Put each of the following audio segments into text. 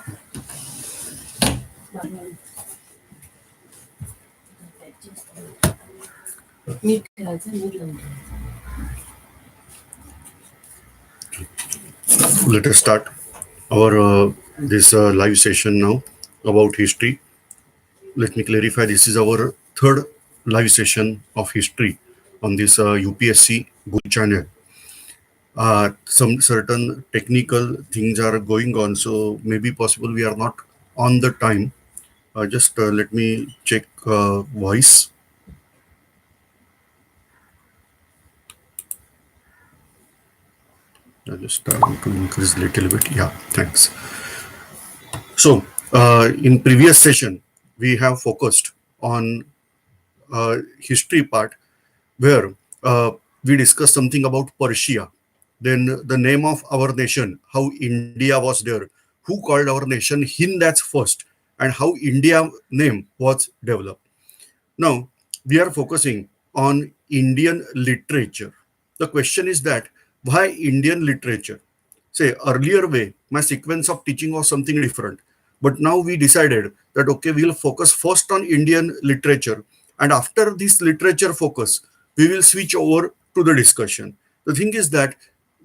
Let us start our this live session now about history. Let me clarify. This is our third live session of history on this UPSC Guru channel. Some certain technical things are going on, so maybe possible we are not on the time. Just let me check voice. I just want to increase little bit. Yeah, thanks. So in previous session, we have focused on history part where we discussed something about Persia, then the name of our nation, how India was there, who called our nation Hind as first, and how India name was developed. Now we are focusing on Indian literature. The question is that why Indian literature? Say earlier way, my sequence of teaching was something different. But now we decided that okay, we'll focus first on Indian literature, and after this literature focus, we will switch over to the discussion. The thing is that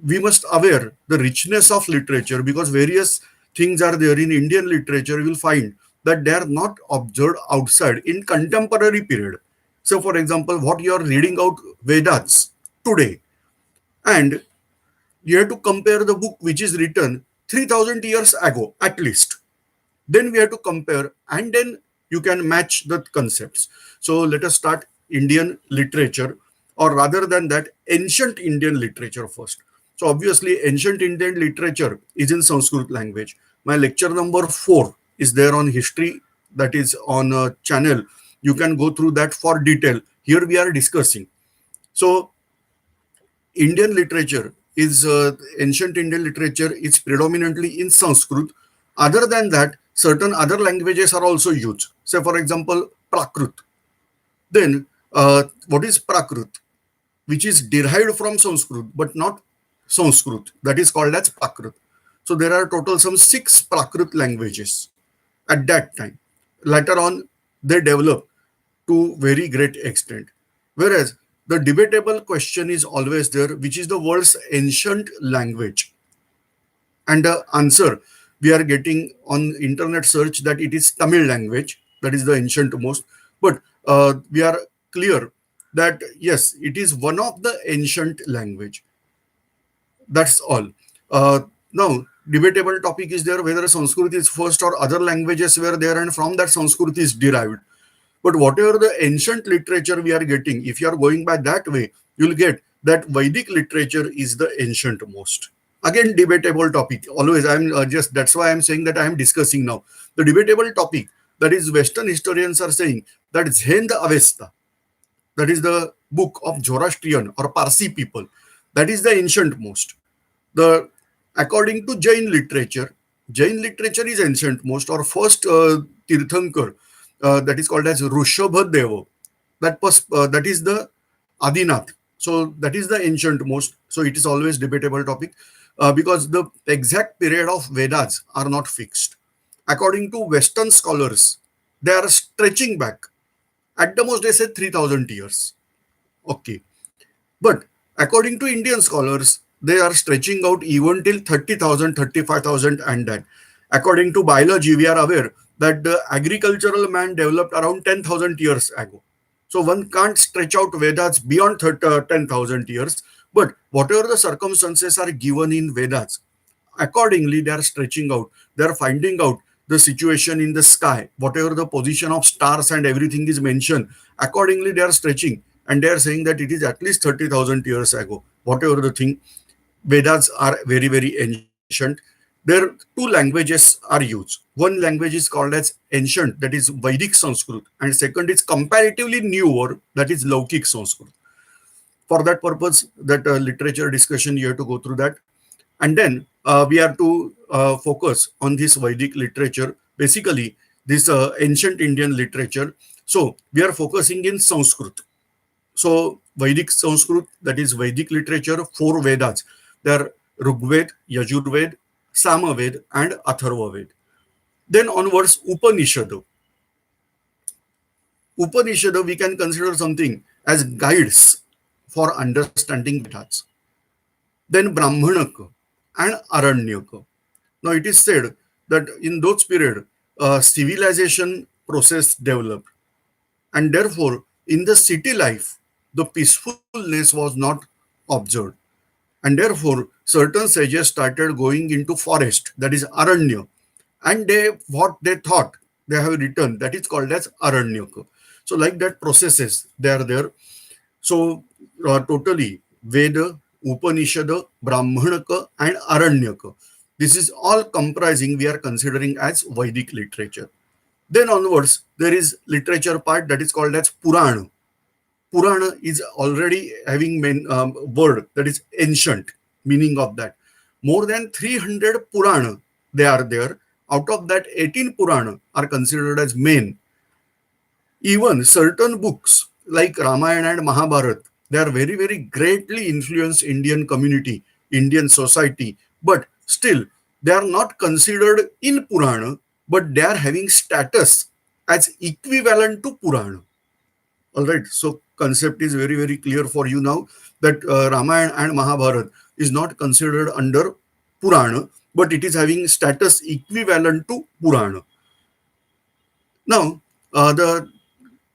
we must aware the richness of literature because various things are there in Indian literature. You will find that they are not observed outside in contemporary period. So, for example, what you are reading out Vedas today, and you have to compare the book which is written 3000 years ago at least, then we have to compare and then you can match the concepts. So let us start Indian literature, or rather than that, ancient Indian literature first. So obviously ancient Indian literature is in Sanskrit language. My lecture number 4 is there on history, that is on a channel. You can go through that for detail. Here we are discussing. So Indian literature is ancient Indian literature is predominantly in Sanskrit. Other than that, certain other languages are also used. Say, for example, Prakrit. Then, what is Prakrit? Which is derived from Sanskrit, but not Sanskrit. That is called as Prakrit. So, there are total some 6 Prakrit languages at that time. Later on, they develop to very great extent. Whereas the debatable question is always there, which is the world's ancient language. And the answer we are getting on internet search that it is Tamil language, that is the ancient most. But we are clear that yes, it is one of the ancient language. That's all. Now, debatable topic is there whether Sanskrit is first or other languages were there, and from that Sanskrit is derived. But whatever the ancient literature we are getting, if you are going by that way, you'll get that Vedic literature is the ancient most. Again, debatable topic. Always, I'm just that's why I'm saying that I am discussing now. The debatable topic, that is, Western historians are saying that Zend Avesta, that is the book of Zoroastrian or Parsi people, that is the ancient most. The according to Jain literature is ancient most, or first Tirthankar, that is called as Rishabhadeva. That is the Adinath. So that is the ancient most. So it is always debatable topic because the exact period of Vedas are not fixed. According to Western scholars, they are stretching back. At the most, they say 3000 years. Okay. But according to Indian scholars, they are stretching out even till 30,000, 35,000, and that. According to biology, we are aware that the agricultural man developed around 10,000 years ago. So one can't stretch out Vedas beyond 10,000 years. But whatever the circumstances are given in Vedas, accordingly they are stretching out. They are finding out the situation in the sky, whatever the position of stars and everything is mentioned. Accordingly, they are stretching and they are saying that it is at least 30,000 years ago. Whatever the thing, Vedas are very, very ancient. There 2 languages are used. One language is called as ancient, that is Vedic Sanskrit, and second is comparatively newer, that is Laukik Sanskrit. For that purpose, that literature discussion, you have to go through that. And then we have to focus on this Vedic literature, basically this ancient Indian literature. So we are focusing in Sanskrit. So Vedic Sanskrit, that is Vedic literature, 4 Vedas. They are Rigved, Yajurved, Samaved, and Atharvaved. Then onwards, Upanishad, we can consider something as guides for understanding Vedas. Then Brahmanaka and Aranyaka. Now it is said that in those period, civilization process developed, and therefore in the city life, the peacefulness was not observed, and therefore certain sages started going into forest, that is Aranya, and they what they thought they have written, that is called as Aranyaka. So like that processes they are there. So totally Veda, Upanishad, Brahmanaka, and Aranyaka. This is all comprising we are considering as Vedic literature. Then onwards, there is literature part that is called as Purana. Purana is already having word that is ancient, meaning of that. More than 300 Purana they are there. Out of that, 18 Purana are considered as main. Even certain books like Ramayana and Mahabharata, they are very, very greatly influenced Indian community, Indian society, but still they are not considered in Purana, but they are having status as equivalent to Purana. All right, so concept is very, very clear for you now that Ramayana and Mahabharata is not considered under Purana, but it is having status equivalent to Purana. Now, the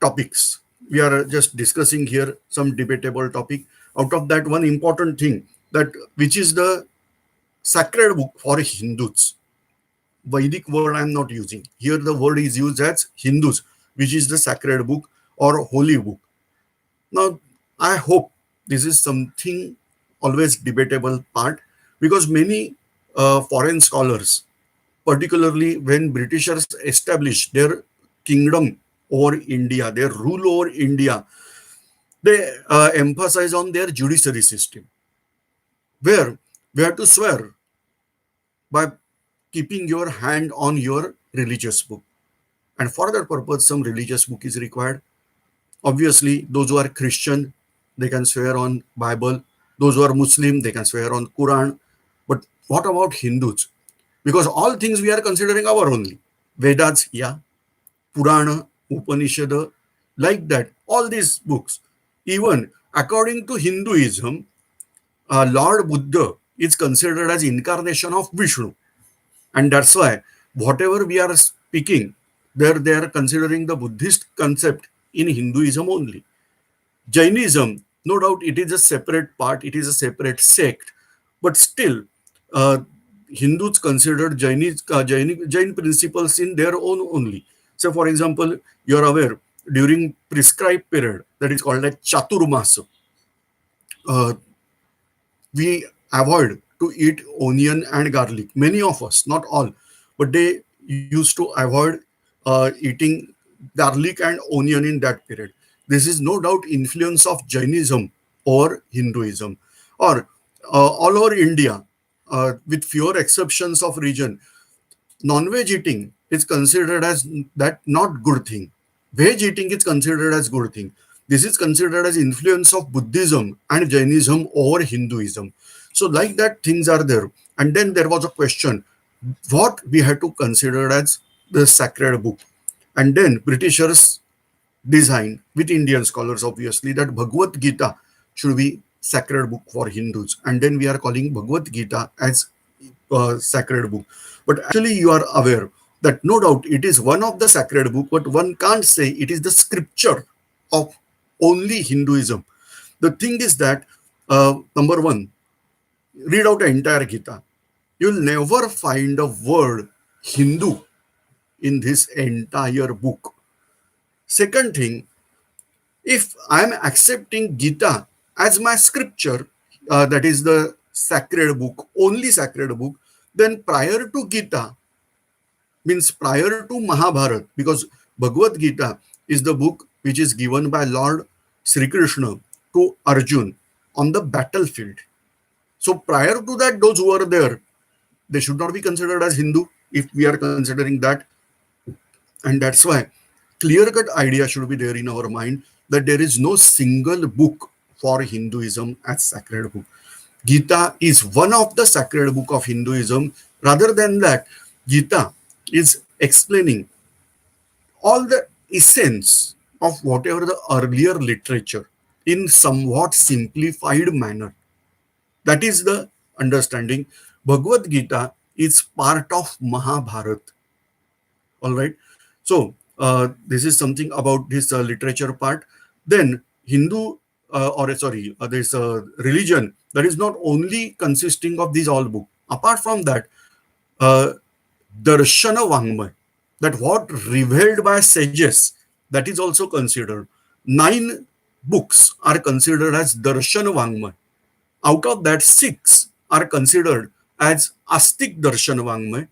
topics. We are just discussing here some debatable topic. Out of that, one important thing that which is the sacred book for Hindus. Vedic word I am not using. Here the word is used as Hindus, which is the sacred book or holy book. Now, I hope this is something always debatable part because many foreign scholars, particularly when Britishers established their kingdom over India, their rule over India, they emphasize on their judiciary system, where we have to swear by keeping your hand on your religious book. And for that purpose, some religious book is required. Obviously, those who are Christian, they can swear on Bible. Those who are Muslim, they can swear on Quran. But what about Hindus? Because all things we are considering our only. Vedas, yeah. Purana, Upanishad, like that. All these books. Even according to Hinduism, Lord Buddha is considered as incarnation of Vishnu. And that's why whatever we are speaking, they are considering the Buddhist concept in Hinduism only. Jainism, no doubt it is a separate part, it is a separate sect, but still uh, Hindus considered Jain principles in their own only. So for example, you are aware, during prescribed period, that is called as Chaturmas, uh, we avoid to eat onion and garlic. Many of us, not all, but they used to avoid eating garlic and onion in that period. This is no doubt influence of Jainism or Hinduism, or all over India, with fewer exceptions of region. Non-veg eating is considered as that not good thing. Veg eating is considered as good thing. This is considered as influence of Buddhism and Jainism over Hinduism. So like that things are there. And then there was a question, what we had to consider as the sacred book. And then Britishers designed with Indian scholars obviously that Bhagavad Gita should be sacred book for Hindus. And then we are calling Bhagavad Gita as sacred book. But actually, you are aware that no doubt it is one of the sacred book, but one can't say it is the scripture of only Hinduism. The thing is that, number one, read out the entire Gita. You'll never find a word Hindu in this entire book. Second thing, if I'm accepting Gita as my scripture, that is the sacred book, only sacred book, then prior to Gita, means prior to Mahabharata, because Bhagavad Gita is the book which is given by Lord Sri Krishna to Arjun on the battlefield. So prior to that, those who are there, they should not be considered as Hindu if we are considering that. And that's why clear-cut idea should be there in our mind that there is no single book for Hinduism as sacred book. Gita is one of the sacred book of Hinduism. Rather than that, Gita is explaining all the essence of whatever the earlier literature in somewhat simplified manner. That is the understanding. Bhagavad Gita is part of Mahabharata. All right. So this is something about this literature part. Then Hindu or sorry, this religion that is not only consisting of these all books. Apart from that, uh, Darshana Vangmay, that what revealed by sages, that is also considered. 9 books are considered as Darshana Vangmay. Out of that, 6 are considered as Astik Darshana Vangmay,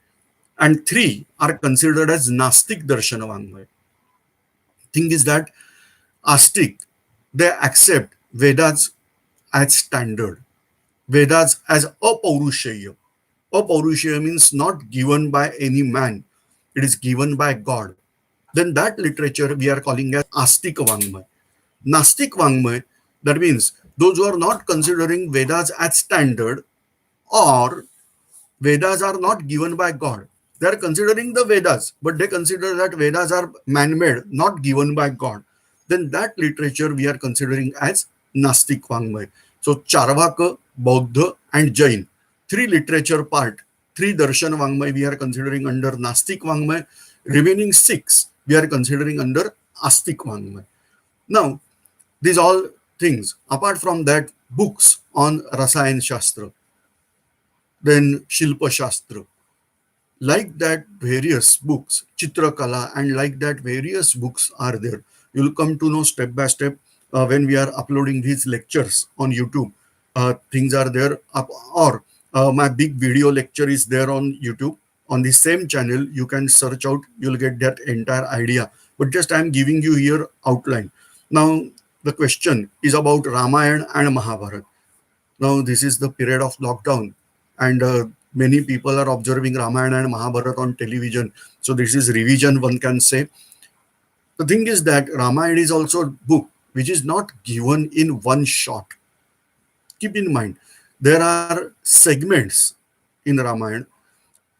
and 3 are considered as Nastik Darshana Vangmay. Thing is that Astik, they accept Vedas as standard, Vedas as apaurushaya. Apaurushaya means not given by any man, it is given by God. Then that literature we are calling as Astik Vangmay. Nastik Vangmay, that means those who are not considering Vedas as standard, or Vedas are not given by God. They are considering the Vedas, but they consider that Vedas are man-made, not given by God. Then that literature we are considering as Nastik Vangmay. So Charvaka, Bauddha, and Jain, 3 literature part, 3 Darshan Vangmay we are considering under Nastik Vangmay. Remaining 6 we are considering under Astik Vangmay. Now, these all things. Apart from that, books on Rasayan Shastra, then Shilpa Shastra, like that various books, Chitrakala, and like that various books are there. You'll come to know step by step when we are uploading these lectures on YouTube. Things are there, or my big video lecture is there on YouTube. On the same channel, you can search out, you'll get that entire idea. But just I'm giving you here outline. Now, the question is about Ramayana and Mahabharata. Now, this is the period of lockdown, and many people are observing Ramayana and Mahabharata on television. So, this is revision, one can say. The thing is that Ramayana is also a book which is not given in one shot. Keep in mind, there are segments in Ramayana.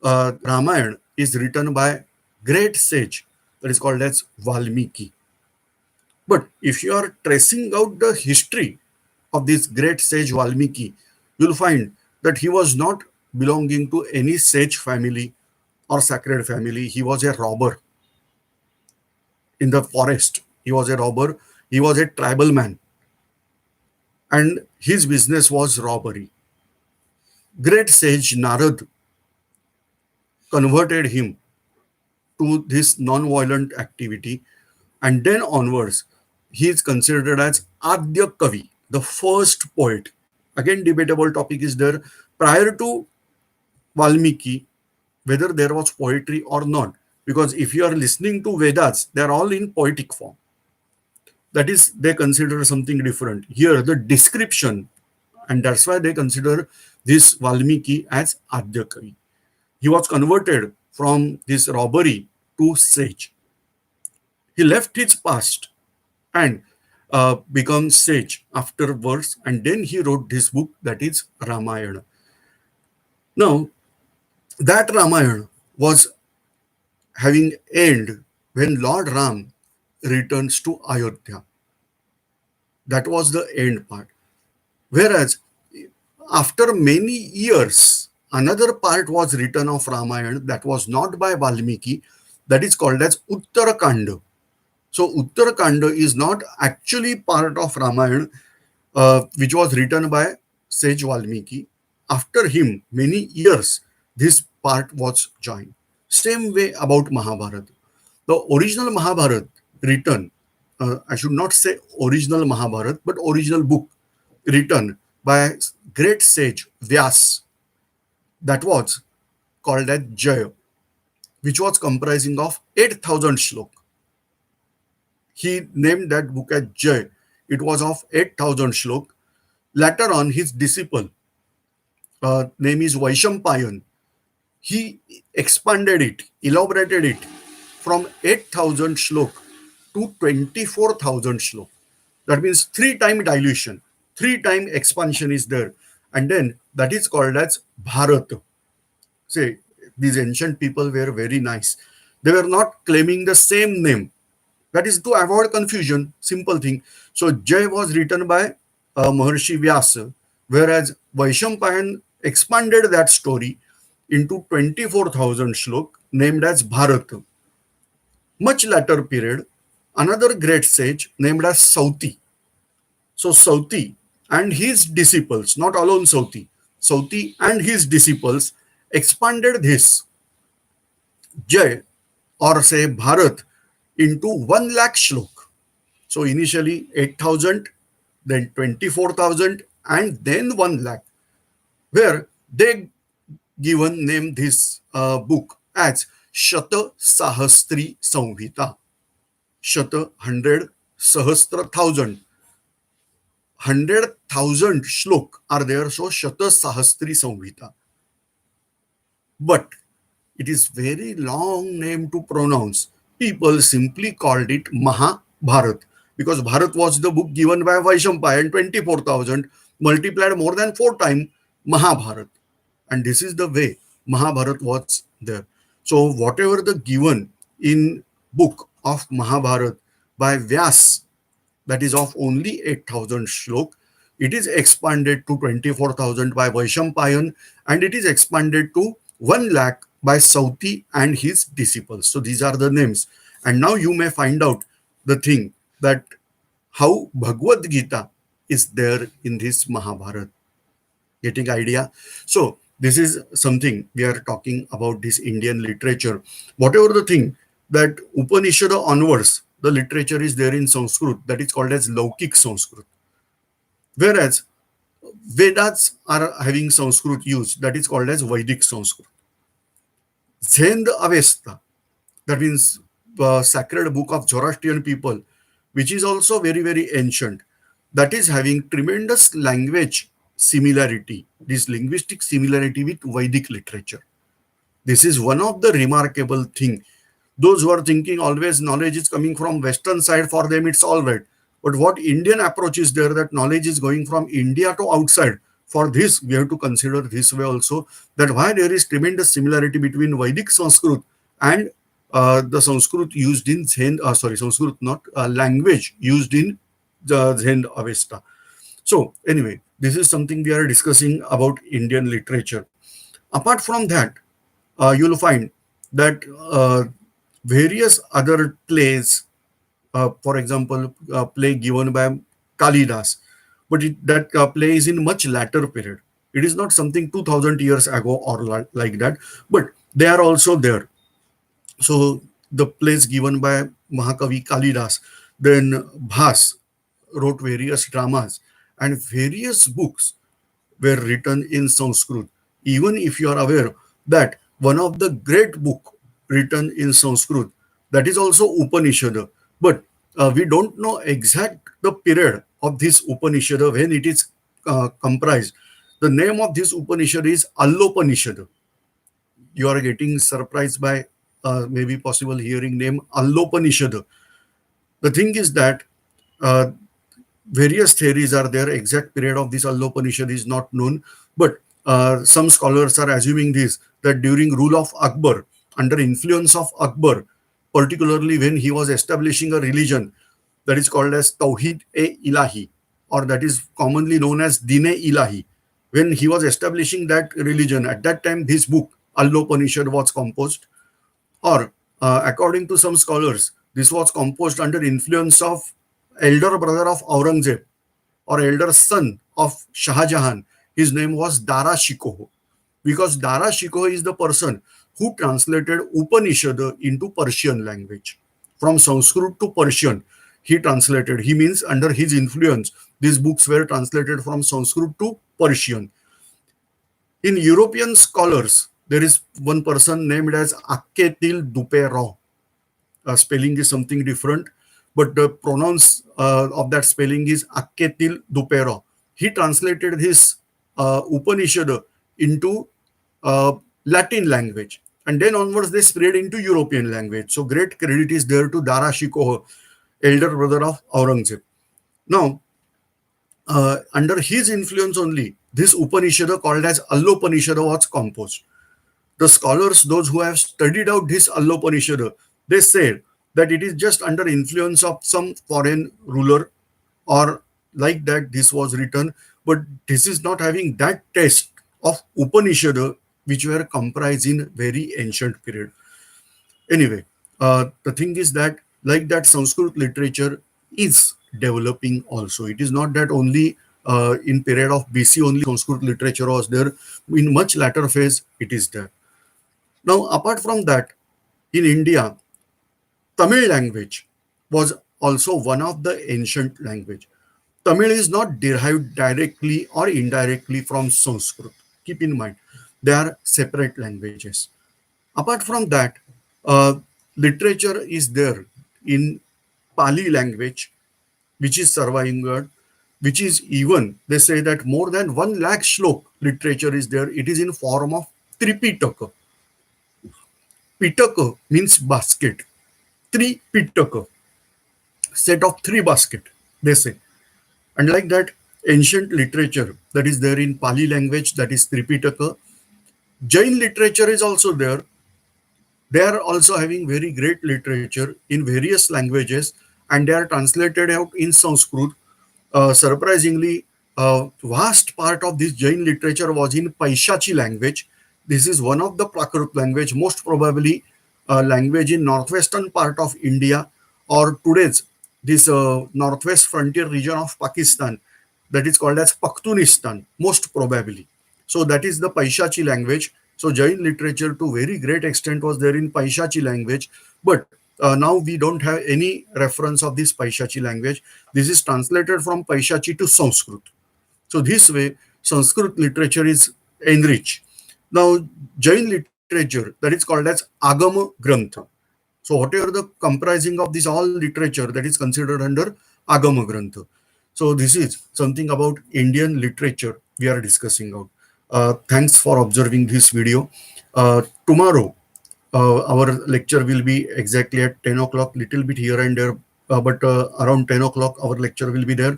Ramayana is written by great sage that is called as Valmiki. But if you are tracing out the history of this great sage Valmiki, you'll find that he was not belonging to any sage family or sacred family. He was a robber in the forest. He was a robber. He was a tribal man. And his business was robbery. Great sage Narad converted him to this non-violent activity. And then onwards, he is considered as Adya Kavi, the first poet. Again, debatable topic is there. Prior to Valmiki, whether there was poetry or not, because if you are listening to Vedas, they are all in poetic form. That is, they consider something different. Here, the description, and that's why they consider this Valmiki as Adya Kavi. He was converted from this robbery to sage. He left his past and become sage afterwards, and then he wrote this book that is Ramayana. Now, that Ramayana was having end when Lord Ram returns to Ayodhya. That was the end part. Whereas after many years, another part was written of Ramayana that was not by Valmiki, that is called as Uttarakanda. So Uttarakanda is not actually part of Ramayana, which was written by sage Valmiki. After him, many years, this part was joined. Same way about Mahabharata. The original Mahabharata written, I should not say original Mahabharata, but original book written by great sage Vyas, that was called as Jaya, which was comprising of 8,000 shlok. He named that book as Jay. It was of 8,000 shlok. Later on, his disciple, name is Vaishampayan, he expanded it, elaborated it from 8,000 shlok to 24,000 shlok. That means 3 time dilution, 3 time expansion is there. And then that is called as Bharata. Say, these ancient people were very nice. They were not claiming the same name. That is to avoid confusion, simple thing. So Jay was written by Maharshi Vyasa, whereas Vaishampayan expanded that story into 24,000 shlok named as Bharata. Much later period, another great sage named as Sauti. So Sauti and his disciples, not alone Sauti, Sauti and his disciples expanded this Jay or say Bharat into 1 lakh shlok. So initially 8,000, then 24,000, and then 1 lakh, where they given name this book as Shata Sahastri Samhita. Shata 100, Sahastra 100,000 shlok are there, so Shata Sahastri Samhita. But it is very long name to pronounce. People simply called it Mahabharat because Bharat was the book given by Vaishampayan, 24,000 multiplied more than 4 times Mahabharat. And this is the way Mahabharat was there. So whatever the given in book of Mahabharat by Vyas, that is of only 8,000 shlok, it is expanded to 24,000 by Vaishampayan, and it is expanded to 1 lakh by Sauti and his disciples. So these are the names. And now you may find out the thing that how Bhagavad Gita is there in this Mahabharata. Getting idea? So this is something we are talking about, this Indian literature. Whatever the thing that Upanishad onwards, the literature is there in Sanskrit, that is called as Laukik Sanskrit. Whereas Vedas are having Sanskrit used, that is called as Vedic Sanskrit. Zend Avesta, that means sacred book of Zoroastrian people, which is also very, very ancient, that is having tremendous language similarity, this linguistic similarity with Vedic literature. This is one of the remarkable thing. Those who are thinking always knowledge is coming from Western side, for them it's all right. But what Indian approach is there, that knowledge is going from India to outside. For this, we have to consider this way also, that why there is tremendous similarity between Vedic Sanskrit and the Sanskrit used in Zend, Sanskrit not language used in Zend Avesta. So anyway, this is something we are discussing about Indian literature. Apart from that, you will find that various other plays, for example, play given by Kalidas, but that play is in much later period. It is not something 2000 years ago or like that, but they are also there. So the plays given by Mahakavi Kalidas, then Bhas wrote various dramas, and various books were written in Sanskrit. Even if you are aware that one of the great book written in Sanskrit, that is also Upanishad, but we don't know exact the period of this Upanishad when it is comprised. The name of this Upanishad is Allopanishad. You are getting surprised by maybe possible hearing name Allopanishad. The thing is that uh, various theories are there. Exact period of this Allopanishad is not known, but some scholars are assuming this, that during rule of Akbar, under influence of Akbar, particularly when he was establishing a religion that is called as Tawhid-e-Ilahi, or that is commonly known as Din-e-Ilahi. When he was establishing that religion, at that time this book Allopanishad was composed, or according to some scholars, this was composed under influence of elder brother of Aurangzeb or elder son of Shah Jahan. His name was Dara Shikoh, because Dara Shikoh is the person who translated Upanishad into Persian language. From Sanskrit to Persian, he translated. He means under his influence, these books were translated from Sanskrit to Persian. In European scholars, there is one person named as Akketil Dupeyron. Spelling is something different, but the pronounce of that spelling is Akketil Dupeyron. He translated his Upanishad into Latin language, and then onwards they spread into European language. So great credit is there to Dara Shikoh, elder brother of Aurangzeb. Now, under his influence only, this Upanishad called as Allopanishad was composed. the scholars, those who have studied out this Allopanishad, they say that it is just under influence of some foreign ruler or like that this was written, but this is not having that taste of Upanishad which were comprised in very ancient period. Anyway, the thing is that like that Sanskrit literature is developing also. It is not that only in period of BC only Sanskrit literature was there. In much later phase, it is there. Now, apart from that, in India, Tamil language was also one of the ancient language. Tamil is not derived directly or indirectly from Sanskrit. Keep in mind, they are separate languages. Apart from that, uh, literature is there in Pali language, which is surviving, which is even, they say that more than 1 lakh shlok literature is there. It is in form of Tripitaka. Pitaka means basket. Tripitaka, set of 3 basket, they say. And like that, ancient literature that is there in Pali language, that is Tripitaka. Jain literature is also there. They are also having very great literature in various languages, and they are translated out in Sanskrit. Surprisingly, a vast part of this Jain literature was in Paishachi language. This is one of the Prakrit language, most probably a language in northwestern part of India or today's this northwest frontier region of Pakistan, that is called as Pakhtunistan, most probably. So that is the Paishachi language. So Jain literature to very great extent was there in Paishachi language, but now we don't have any reference of this Paishachi language. This is translated from Paishachi to Sanskrit. So this way, Sanskrit literature is enriched. Now, Jain literature, that is called as Agama Grantha. So whatever the comprising of this all literature, that is considered under Agama Grantha. So this is something about Indian literature we are discussing out. Thanks for observing this video. Tomorrow, our lecture will be exactly at 10 o'clock, little bit here and there, but around 10 o'clock, our lecture will be there.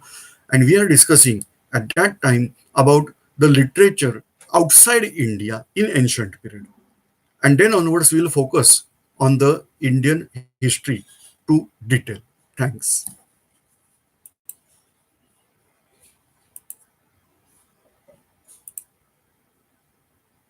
And we are discussing at that time about the literature outside India in ancient period. And then onwards, we will focus on the Indian history to detail. Thanks.